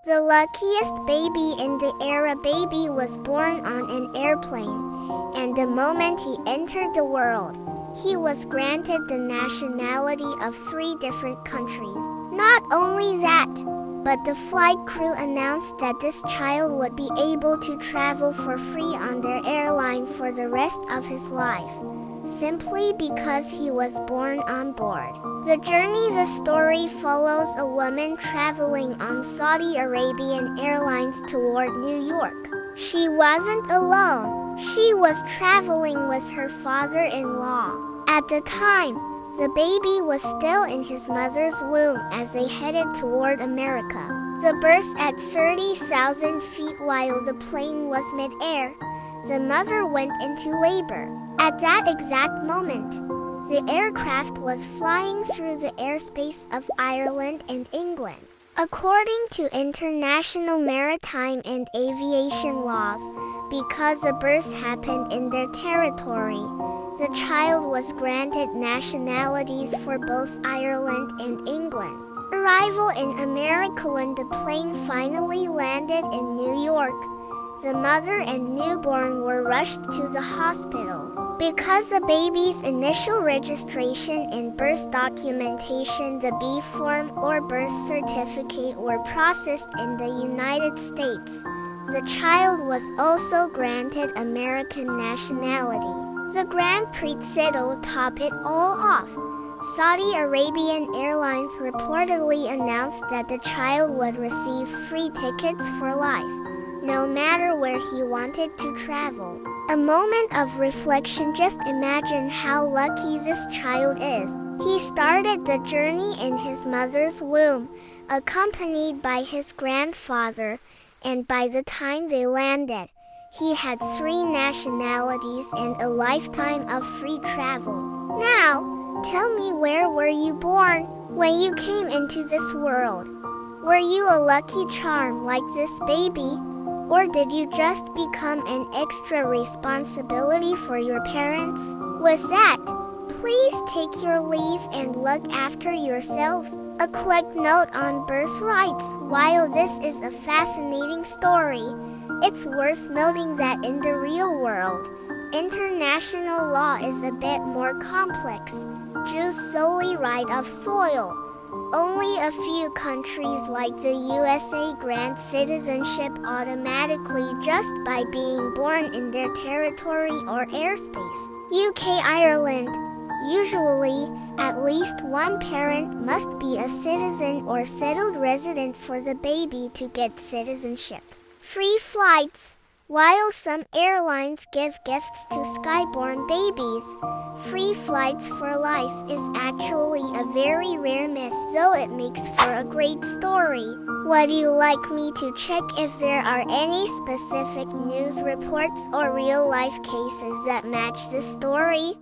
The luckiest baby in the era baby was born on an airplane, and the moment he entered the world, he was granted the nationality of 3 different countries. Not only that, but the flight crew announced that this child would be able to travel for free on their airline for the rest of his life, simply because he was born on board. The story follows a woman traveling on Saudi Arabian Airlines toward New York. She wasn't alone. She was traveling with her father-in-law. At the time, the baby was still in his mother's womb as they headed toward America. The burst at 30,000 feet while the plane was mid-air. The mother went into labor. At that exact moment, the aircraft was flying through the airspace of Ireland and England. According to international maritime and aviation laws, because the birth happened in their territory, the child was granted nationalities for both Ireland and England. Arrival in America. When the plane finally landed in New York, the mother and newborn were rushed to the hospital. Because the baby's initial registration and birth documentation, the B form or birth certificate, were processed in the United States, the child was also granted American nationality. The Grand Prix to top it all off, Saudi Arabian Airlines reportedly announced that the child would receive free tickets for life, no matter where he wanted to travel. A moment of reflection. Just imagine how lucky this child is. He started the journey in his mother's womb, accompanied by his grandfather, and by the time they landed, he had 3 nationalities and a lifetime of free travel. Now, tell me, where were you born when you came into this world? Were you a lucky charm like this baby? Or did you just become an extra responsibility for your parents? With that, please take your leave and look after yourselves. A quick note on birthrights. While this is a fascinating story, it's worth noting that in the real world, international law is a bit more complex. Jews solely right of soil. Only a few countries like the USA grant citizenship automatically just by being born in their territory or airspace. UK, Ireland. Usually, at least one parent must be a citizen or settled resident for the baby to get citizenship. Free flights. While some airlines give gifts to skyborn babies, free flights for life is actually a very rare myth, though it makes for a great story. Would you like me to check if there are any specific news reports or real-life cases that match this story?